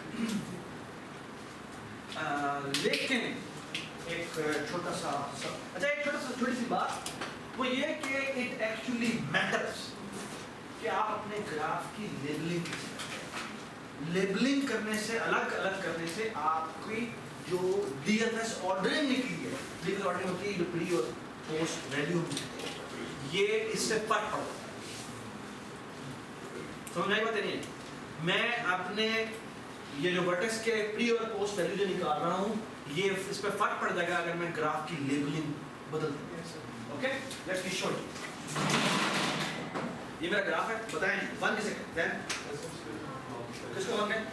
लेकिन एक छोटी सी बात वो ये कि इट एक्चुअली मैटर्स कि आप अपने ग्राफ की लेबलिंग करने से, अलग करने से आपकी जो DFS ऑर्डरिंग निकली है, DFS ऑर्डरिंग होती है जो प्री और पोस्ट वैल्यू ये इससे फर्क पड़ता है, समझ आई बात नहीं है? मैं अपने ये जो वर्टेक्स के प्री और पोस्ट वैल्यू जो निकाल रहा हूँ ये इस पे फर्क पड़ जाएगा अगर मैं ग्राफ की लेबलिंग बदल दूँ। Okay let's be short. ये मेरा ग्राफ है, बताएं 1 किसे कहते हैं? किसको 1 कहते हैं?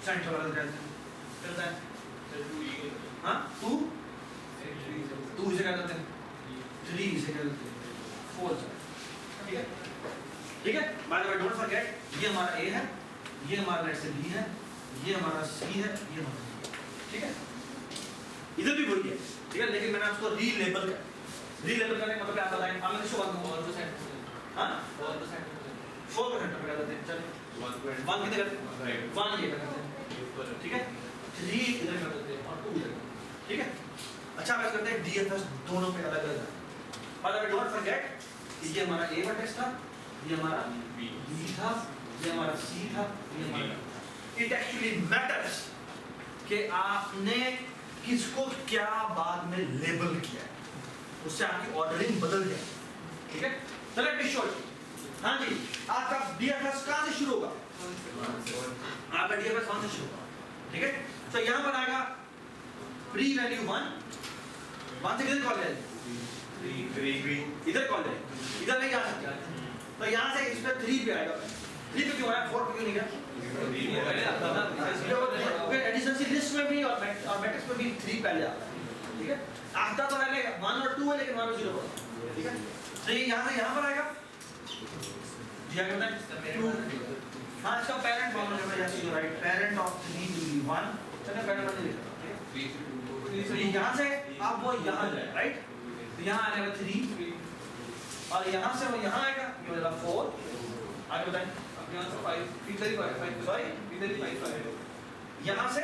सेंटर वाला कहते हैं। हाँ 2 इसे क्या कहते हैं? 3 इसे क्या कहते हैं? 4 ठीक है ठीक है। By the way don't forget ये हमारा A है, ये हमारा लेट से B है, ये हमारा C है, ये हमारा D है। ठीक है इधर भी वही है ठीक है, लेकिन मैंने उसको रीलेबल कर रीलेबल करने का मतलब क्या बताएं? आप इसको 1 और तो सेट हां और तो सेट 4% पे कर देते हैं। चलो 1 कितने करते हैं? 1 ये करते हैं ठीक है, 3 इधर कर देते हैं और 2 इधर ठीक है। अच्छा अब करते हैं DFS दोनों पे अलग अलग। By the way don't forget ये हमारा A वर्टेक्स था, ये हमारा B था, ये हमारा C था, ये हमारा इट एक्चुअली मैटर्स कि आपने किसको क्या बाद में लेबल किया है, उससे आपकी ऑर्डरिंग बदल जाए। ठीक है चलो बी शॉर्ट। हाँ जी आपका DFS कहाँ से शुरू होगा? आपका DFS कहाँ से शुरू होगा? ठीक है तो यहाँ पर आएगा प्री वैल्यू 1 से किधर कॉल जाएगी? इधर कॉल जाएगी, इधर नहीं जा सकता तो यहाँ से इस पे 3 पे आएगा। 3 पे क्यों आया? 4 पे क्यों नहीं गया? एडिशनल लिस्ट में भी और मैट्रिक्स में भी 3 पहले आता है। ठीक है आता तो पहले 1 और 2 है लेकिन 1 और 0 पर। ठीक है तो ये यहाँ से यहाँ पर आएगा जी आगे बताएं 2। हाँ इसका पेरेंट मालूम है, yes you right, parent of 3 will be 1। चलो पेरेंट बता दीजिए तो यहाँ से आप वो यहाँ जाए राइट, तो यहाँ आ जाएगा 3 और यहाँ से वो यहाँ आएगा ये हो जाएगा 4। आगे बताएं अब यहाँ से 5 इधर ही 5 सॉरी इधर ही 5 यहाँ से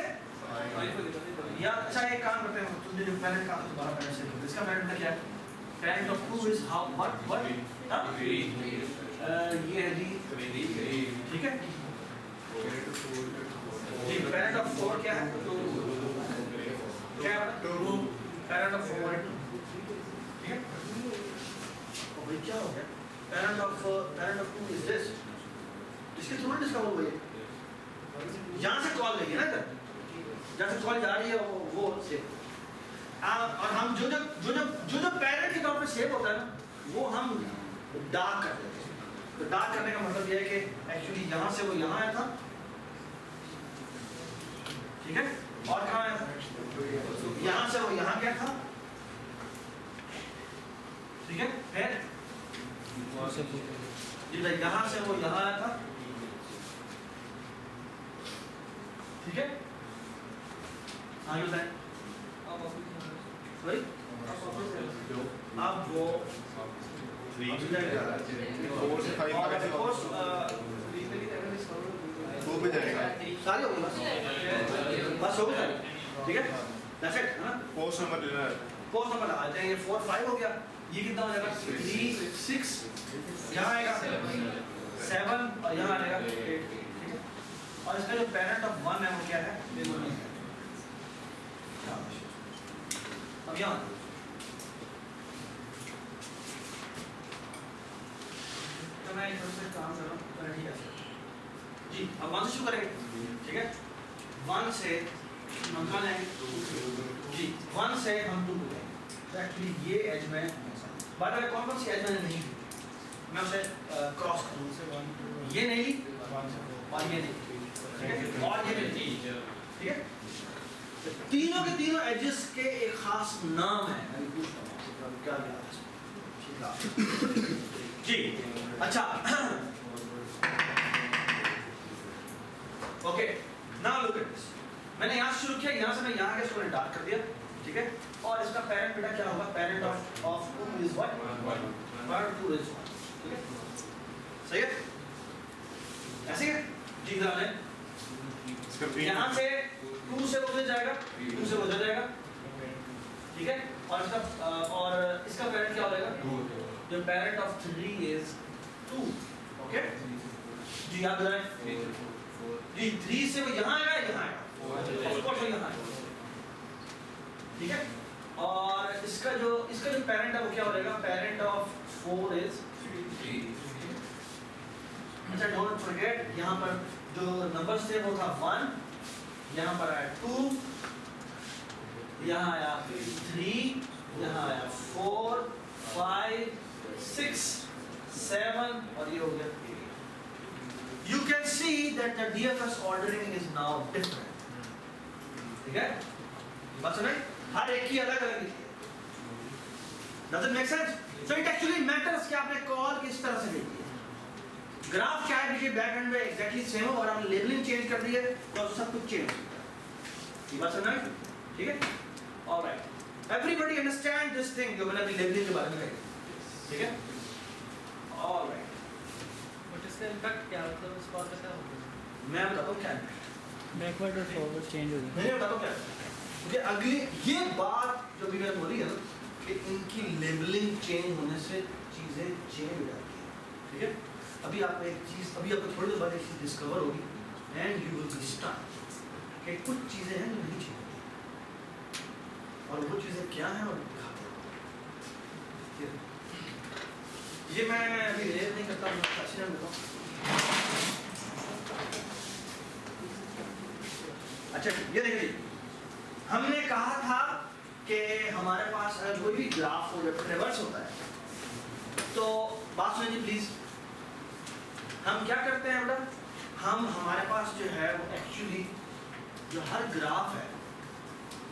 5 या अच्छा एक काम करते हैं तुमने जो पेरेंट का दोबारा पेरेंट से लिखो, इसका पेरेंट क्या है? Parent of 2 is how what ये है जी ठीक है जी पेरेंट ऑफ 4 क्या है? क्या है 2 पेरेंट ऑफ 4 है 2 ठीक है। और ये क्या हो गया? पेरेंट ऑफ 2 इज दिस, इसके थ्रू डिस्कवर हुई है। यहाँ से कॉल गई है ना इधर, जहाँ से कॉल जा रही है वो से और हम जो पेरेंट के तौर पे सेव होता है ना वो हम डार्क कर देते हैं। तो डार्क करने का मतलब ये है कि एक्चुअली यहाँ से वो यहाँ आया था ठीक है, और कहाँ आया था? यहाँ से वो यहाँ गया था ठीक है, फिर यहाँ से वो यहाँ आया था ठीक है। आगे बताएं सॉरी अब वो 4 से 5 2 पे जाएगा। सारे हो गए बस हो गया ठीक है दैट्स इट है ना। पोस्ट नंबर लेना है, पोस्ट नंबर आ जाएंगे 4 5 हो गया, ये कितना हो जाएगा 3 6 यहाँ आएगा 7 और यहाँ आएगा 8 ठीक है। और इसका जो पेरेंट ऑफ 1 है वो क्या है? अब यहाँ तो मैं एक से काम कर रहा हूँ ठीक है जी। अब 1 से शुरू करेंगे ठीक है, 1 से हम कहाँ जाएंगे जी, 1 से हम 2 को जाएंगे। तो एक्चुअली ये एज में बार बार कौन सी एज मैंने नहीं ली, मैं उसे क्रॉस करूँ, ये नहीं ली और ये नहीं ठीक है और ये नहीं ठीक है। तीनों के तीनों एजेस के एक खास नाम है, मैं पूछता हूँ क्या जी। अच्छा okay now look at this, मैंने यहाँ से शुरू किया, यहाँ से मैं यहाँ के स्टूडेंट डार्क कर दिया ठीक है। और इसका पेरेंट बेटा क्या होगा? Parent of 2 is what 1 2 is 1 ठीक है सही है ऐसे है जी। यहाँ से 2 से उधर जाएगा 2 से उधर जाएगा ठीक है। और इसका पेरेंट क्या हो जाएगा? जो पेरेंट ऑफ 3 इज 2 ओके जी। याद बताएं जी 3 से वो यहाँ आएगा यहाँ आएगा ऑफ कोर्स वो यहाँ आएगा ठीक है। और इसका जो पेरेंट है वो क्या हो जाएगा? पेरेंट ऑफ 4 इज 3 अच्छा डोंट फॉरगेट यहाँ पर जो नंबर्स थे वो था 1, यहाँ पर आया 2, यहाँ आया 3, यहाँ आया 4, 5, 6, 7 और ये हो गया 8. You can see that the DFS ordering is now different. ठीक है? बात समझ? हर एक की अलग अलग लिखी है. Does it make sense? So it actually matters कि आपने कॉल किस तरह से लिखी है. ग्राफ चाहे देखिए बैक एंड में एग्जैक्टली सेम हो और हमने लेबलिंग चेंज कर दी है तो सब कुछ चेंज हो सकता है. ये बात समझ में? ठीक है? Alright. Everybody understand this thing जो मैंने अभी लेबलिंग के बारे में कही. ठीक है? ऑलराइट. बट इसका इम्पैक्ट क्या मतलब इस बात का क्या होगा? मैं बताता हूँ क्या है. बैकवर्ड और फॉरवर्ड चेंज हो गया. मैंने बताता हूँ क्या है. मुझे अगली ये बात जो भी मैंने बोली है ना कि इनकी लेबलिंग चेंज होने से चीजें चेंज हो जाती हैं. ठीक है? अभी आप एक चीज अभी आपको थोड़ी देर बाद एक चीज डिस्कवर होगी and you will be stun कि कुछ चीजें हैं जो नहीं चेंज होती और वो चीजें क्या हैं और दिखाते हैं. ये मैं अभी रेट नहीं करता हूँ, अच्छी नाम बताऊँ. अच्छा ये देखिए हमने कहा था कि हमारे पास अगर कोई भी ग्राफ हो जब रिवर्स होता है तो बात सुनिए प्लीज. हम क्या करते हैं बेटा, हम हमारे पास जो है वो एक्चुअली जो हर ग्राफ है,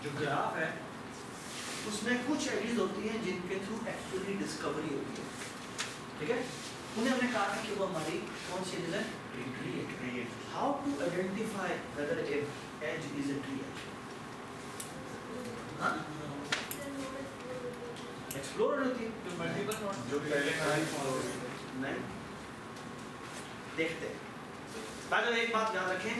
जो ग्राफ है उसमें कुछ एडिज होती हैं जिनके थ्रू एक्चुअली डिस्कवरी होती है. ठीक है? उन्हें हमने कहा था कि वो हमारी कौन सी एडिज है? Tree edge. How to identify whether a edge is a tree edge? हाँ एक्सप्लोर होती है जो मल्टीपल नोड्स जो पहले नहीं देखते हैं. पहले एक बात याद रखें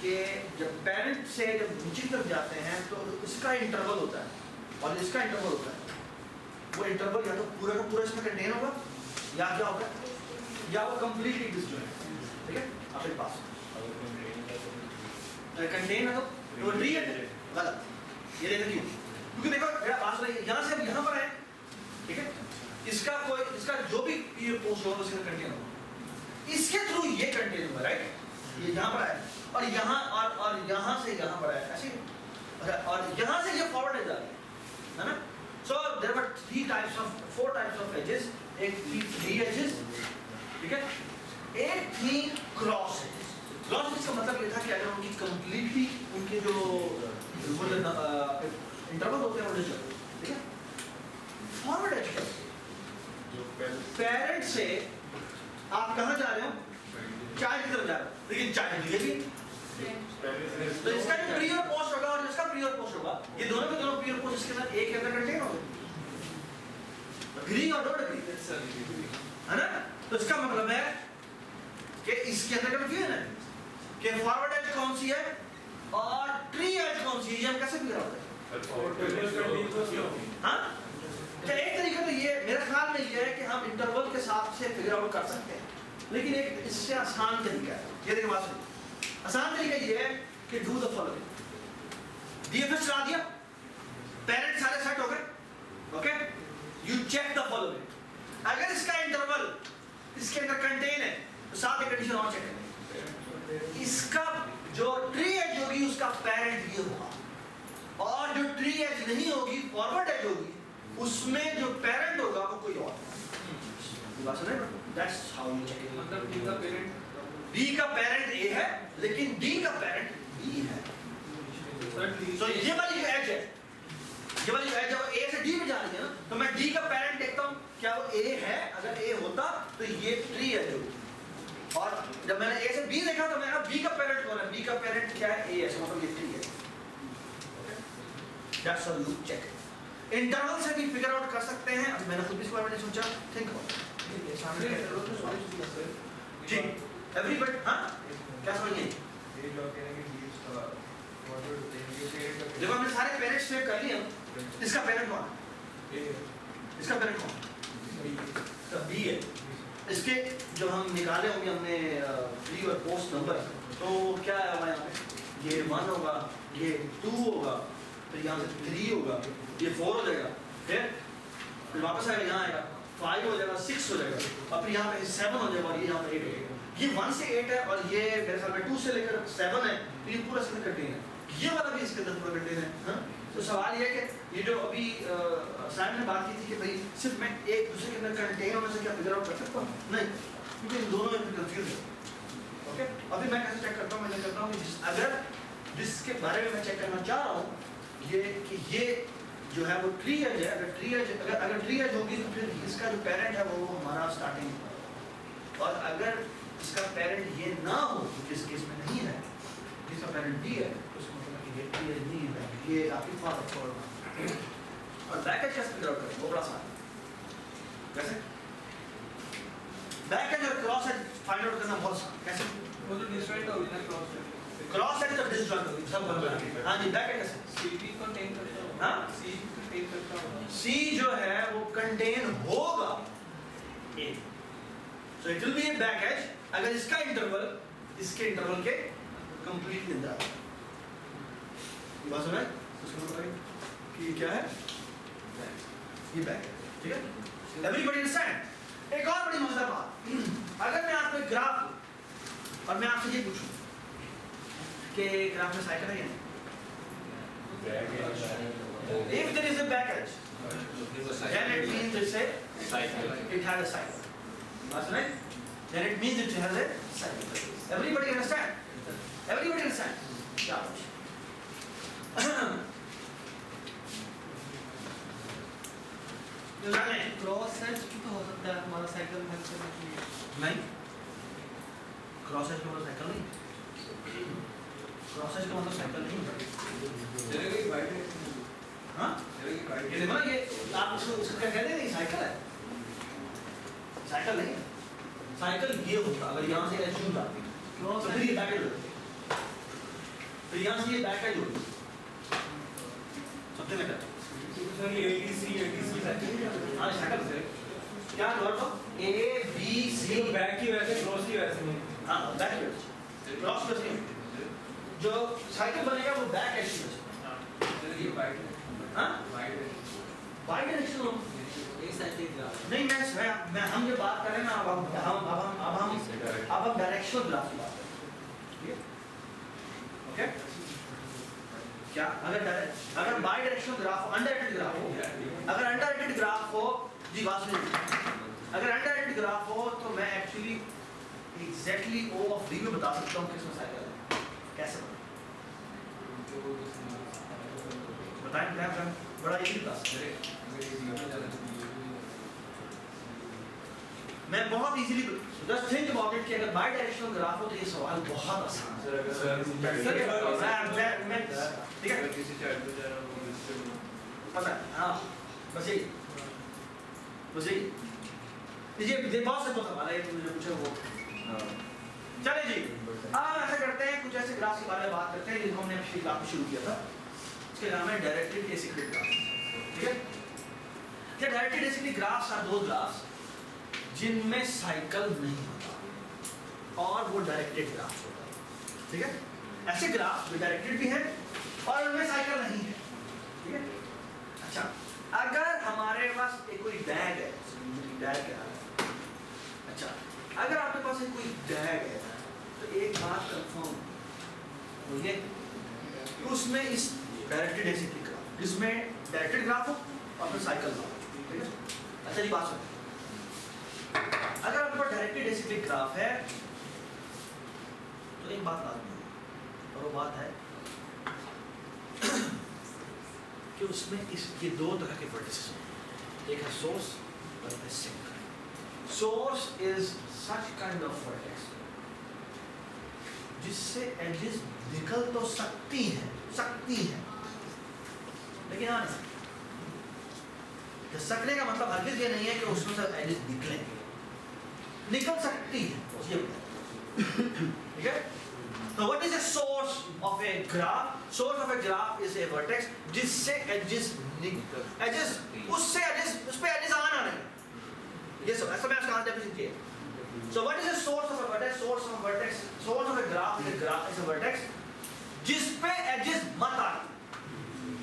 कि जब पेरेंट से जब नीचे तरफ जाते हैं तो इसका इंटरवल होता है और इसका इंटरवल होता है. वो इंटरवल या तो पूरा का पूरा इसमें कंटेन होगा या क्या होगा या वो कंप्लीटली डिसजॉइंट. ठीक है? आपके पास कंटेन है तो ट्री है गलत. ये देखो क्यों? क्योंकि देखो मेरा पास यहाँ से यहाँ पर है. ठीक है? इसका जो भी ये पोस्ट होगा उसका कंटेन होगा. इसके थ्रू ये कंटेन होगा राइट. ये यहाँ पर है और यहाँ और यहाँ से यहाँ पर है ऐसे और यहाँ से ये फॉरवर्ड है जा रही है ना. So there were 4 types of edges. एक थी 3 एजेस. ठीक है? एक थी क्रॉस एजेस. क्रॉस एजेस का मतलब ये था कि अगर उनकी कंप्लीटली उनके जो इंटरवल होते हैं वो डिस्टर्ब. ठीक है? फॉरवर्ड एज क्या पेरेंट से आप कहाँ जा रहे हो? चाइल्ड की तरफ जा रहे हो. लेकिन चाइल्ड ये भी तो इसका जो प्री और पोस्ट होगा और इसका प्री और पोस्ट होगा ये दोनों के दोनों प्री और पोस्ट इसके अंदर एक के अंदर कंटेन होंगे. एग्री और नॉट एग्री है ना. तो इसका मतलब है कि इसके अंदर कंफ्यूजन है कि फॉरवर्ड एज कौन सी है और ट्री एज कौन सी है. हम कैसे फिगर आउट करें? हाँ तो एक तरीका तो ये मेरे ख्याल में ये है कि हम इंटरवल के साथ से फिगर आउट कर सकते हैं. लेकिन एक इससे आसान तरीका है. ये देखिए बात सुनिए. आसान तरीका ये है कि डू द फॉलोइंग. डीएफएस चला दिया, पेरेंट सारे सेट हो गए. Okay you check the following. अगर इसका इंटरवल इसके अंदर कंटेन है तो साथ एक कंडीशन और चेक करें. इसका जो ट्री एज होगी उसका पेरेंट ये होगा और जो ट्री एज नहीं होगी फॉरवर्ड एज होगी उसमें जो पेरेंट होगा वो कोई और. बात सुने? That's how you check it. मतलब D का पेरेंट D का पेरेंट A है लेकिन D का पेरेंट B है. तो ये वाली जो एज है, ये वाली एज जब A से D में जा रही है ना तो मैं D का पेरेंट देखता हूँ क्या वो A है. अगर A होता तो ये ट्री है जो. और जब मैंने A से B देखा तो मैंने B का पेरेंट कौन है? B का पेरेंट क्या है? A है. मतलब ये ट्री है. That's how you check it. Interval से भी फिगर आउट कर सकते हैं. अभी मैंने खुद भी इस बारे में सोचा. Think about G everybody. हाँ क्या समझिए? देखो हमने सारे पेरेंट्स सेव कर लिए. इसका पेरेंट कौन? इसका पेरेंट कौन? बी है. इसके जो हम निकाले होंगे हमने प्री और पोस्ट नंबर तो क्या है हमारे यहाँ पे? ये 1 होगा, ये 2 होगा, फिर यहाँ से 3 होगा, ये 4 हो जाएगा, फिर वापस आएगा यहाँ आएगा 5 हो जाएगा, 6 हो जाएगा और फिर यहाँ पे 7 हो जाएगा और ये यहाँ पे 8 हो जाएगा. ये 1 से 8 है और ये मेरे ख्याल में 2 से लेकर 7 है, तो ये पूरा इसका कंटेन है, ये वाला भी इसके अंदर पूरा कंटेन है। हाँ? तो सवाल ये है कि ये जो अभी साइड ने बात की थी कि भाई सिर्फ मैं एक दूसरे के अंदर कंटेन होने से क्या फिगर आउट कर सकता हूँ? नहीं, क्योंकि इन दोनों में कंफ्यूज है। ओके, अभी मैं कैसे चेक करता हूँ? मैं करता हूँ कि अगर जिसके बारे में मैं चेक करना चाह रहा हूँ ये कि ये जो है वो ट्री एज है, अगर ट्री एज होगी तो फिर इसका जो पेरेंट है वो हमारा स्टार्टिंग, और अगर इसका पेरेंट ये ना हो, जिस केस में नहीं है, जिसका पेरेंट बी है, तो उसका मतलब कि ये ट्री एज नहीं है, ये आपकी फादर छोड़ना। और बैक एज कैसे फिगर आउट करें? वो बड़ा आसान है। कैसे? बैक एज और क्रॉस एज फाइंड आउट करना बहुत आसान। कैसे? वो तो डिस्ट्रॉय होगी ना क्रॉस एज। क्रॉस एज तो डिस्ट्रॉय होगी, सब बराबर। हां जी, बैक एज कैसे? सीबी कंटेन करता होगा। हां, सी कंटेन करता होगा। सी जो है वो कंटेन होगा A, so it will be a back edge अगर इसका इंटरवल इसके इंटरवल के कंप्लीटली अंदर आता है। ये बात सुना है? उसको बताइए कि ये क्या है? ये बैक है, ठीक है? Everybody understand? एक और बड़ी मजेदार बात, अगर मैं आपको एक ग्राफ दूं और मैं आपसे ये पूछूं कि ग्राफ में साइकिल है या नहीं? If there is a back edge, then it means it's a cycle. It has a cycle. That's right? Then it means it has a cycle. Everybody understand? Everybody understand? Shabash. Cross edge भी तो हो सकता है हमारा cycle help करने के लिए। नहीं, क्रॉस एज का मतलब साइकिल नहीं, क्रॉस एज का मतलब साइकिल नहीं होता। चलेगी बाइक। हाँ? चलेगी बाइक। ये देखो ना, ये आप उसको क्या कहते हैं? साइकिल है, साइकिल नहीं है। साइकिल ये होता अगर यहाँ से एज शूट आती तो फिर ये बैक एज होती, फिर यहाँ से ये बैक एज होती, सबसे बेटर। हाँ, साइकिल से क्या वर्ड हो? A B C बैक की वैसे क्रॉस की वैसे नहीं। हाँ, बैक एज क्रॉस का सेम जो साइकिल बनेगा वो बैक एज की वजह से। चलेगी बाइक। हाँ, बाइक। बाई डायरेक्शन हो एक साइकिल ग्राफ। नहीं, मैं हम जो बात कर रहे हैं ना, अब हम डायरेक्शनल ग्राफ की बात कर रहे हैं। ओके, क्या अगर बाई डायरेक्शनल ग्राफ हो, अनडायरेक्टेड ग्राफ हो, अगर अनडायरेक्टेड ग्राफ हो जी, बात सुनिए, अगर अनडायरेक्टेड ग्राफ हो तो मैं actually exactly O of D में बता सकता हूँ किसमें साइकिल है। कैसे बताएं? क्या बड़ा इजी बता सकते हैं। मैं बहुत easily just think about it कि अगर बाई डायरेक्शनल ग्राफ हो तो ये सवाल बहुत आसान है। ठीक है, पता है? हाँ, बस यही ये बहुत सिंपल सवाल है, तुमने जो पूछा वो। चलिए जी, अब ऐसा करते हैं, कुछ ऐसे ग्राफ के बारे में बात करते हैं जिनको हमने पिछली क्लास में शुरू किया था। इसके नाम है डायरेक्टेड एसिक्लिक ग्राफ। ठीक है, क्या डायरेक्टेड एसिक्लिक ग्राफ्स आर दो ग्राफ्स जिनमें साइकिल नहीं होता और वो डायरेक्टेड ग्राफ होता है। ठीक है, ऐसे ग्राफ जो डायरेक्टेड भी है और उनमें साइकिल नहीं है। ठीक है, अच्छा, अगर हमारे पास एक कोई डैग है, डैग क्या है? अच्छा, अगर आपके पास एक कोई डैग है तो एक बात कंफर्म हो ये कि उसमें इस डायरेक्टेड एसिक्लिक ग्राफ जिसमें डायरेक्टेड ग्राफ हो और फिर साइकिल ना हो। ठीक है, अच्छा जी, बात सुनो, अगर आपके पास डायरेक्टेड एसिक्लिक ग्राफ है तो एक बात लाजमी है, और वो बात है कि उसमें ये दो तरह के वर्टिसेस हैं, एक है सोर्स और एक है sink. Source is such kind of vertex जिससे एजेस निकल तो सकती हैं, लेकिन आ नहीं सकती। सकने का मतलब हरगिज ये नहीं है कि उसमें से एजेस निकलेंगे, निकल सकती है। ठीक है, तो what is the source of a graph? Source of a graph is a vertex जिससे एजेस उससे एजेस उस पे एजेस आना नहीं। ये सब ऐसा मैं इसका डेफिनेशन किया। So what is the source of a vertex? Source of vertex, source of a graph is a vertex जिस पे एजेस मत आए,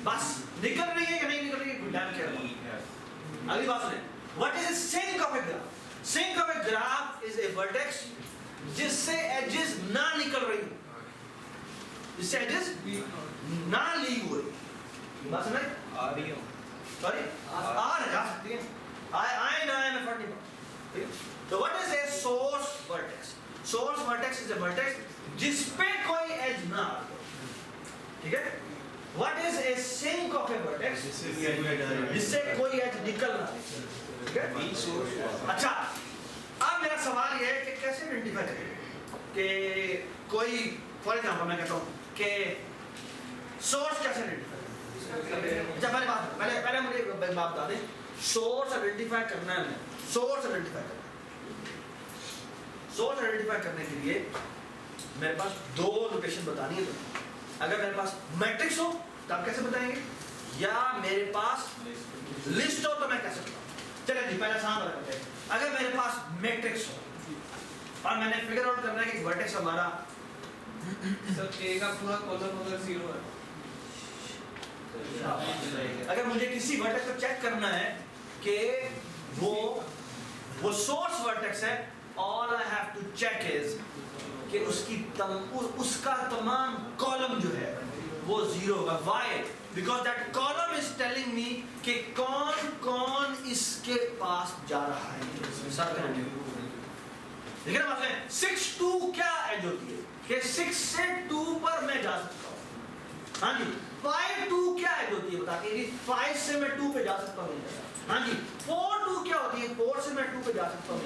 बस निकल रही है या नहीं निकल रही है डैम केयर। अगली बात सुने, what is the sink of a graph? Sink of a graph is a vertex जिससे एजेस ना निकल रही हो, जिससे एजेस ना लीव हो रही, बात समझ? सॉरी आ जा सकती है, आए ना आए में फर्क नहीं पड़ता। तो what is a source vertex? Source vertex is a vertex जिस पे कोई एज ना आ, ठीक है? What is a sink of a vertex? जिससे कोई एज निकल ना, ठीक है? अच्छा, अब मेरा सवाल ये है कि कैसे आइडेंटिफाई करें कि कोई, फॉर एग्जांपल मैं कहता हूँ कि सोर्स कैसे आइडेंटिफाई करें? अच्छा पहले मुझे एक बात बता दें, सोर्स आइडेंटिफाई करना है, सोर्स आइडेंटिफाई करना है। सोर्स आइडेंटिफाई करने के लिए मेरे पास दो लोकेशन बतानी है। अगर मेरे पास मैट्रिक्स हो तो आप कैसे बताएंगे, या मेरे पास लिस्ट हो तो मैं कैसे बताऊं? चलिए जी पहले आसान वाला करते हैं। अगर मेरे पास मैट्रिक्स हो और मैंने फिगर आउट करना है कि वर्टेक्स हमारा सर ए का पूरा कॉलम अगर 0 है, अगर मुझे किसी वर्टेक्स को चेक करना है कि वो सोर्स वर्टेक्स है, all I have to check is कि उसका तमाम कॉलम जो है वो 0 होगा। Why? Because that column is telling me कि कौन कौन इसके पास जा रहा है। ठीक है ना बात है? 6 2 क्या एज होती है कि 6 से 2 पर मैं जा सकता हूँ। हाँ जी। 5 2 क्या एज होती है बताते हैं? 5 से मैं 2 पे जा सकता हूँ। हाँ जी। 4 2 क्या होती है? 4 से मैं 2 पे जा सकता हूँ।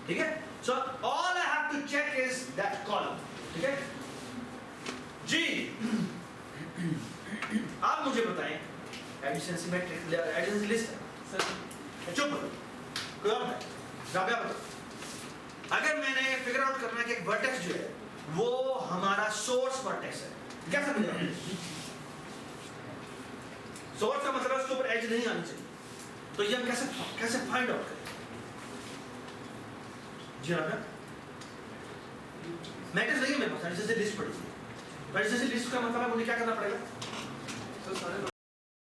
ठीक है? So all I have to check is that column. ठीक है जी? आप मुझे बताएं additional matrix additional list sir चुप कोई और बताए, राबिया बताओ। अगर मैंने फिगर आउट करना है कि एक वर्टेक्स जो है वो हमारा सोर्स वर्टेक्स है, क्या समझे? सोर्स का मतलब उसके ऊपर एज नहीं आनी चाहिए, तो ये हम कैसे फाइंड आउट करें? जी राबिया, मैट्रिक्स नहीं है मेरे पास, एडिशनल लिस्ट पड़ी है। एडिशनल लिस्ट का मतलब है मुझे क्या करना पड़ेगा?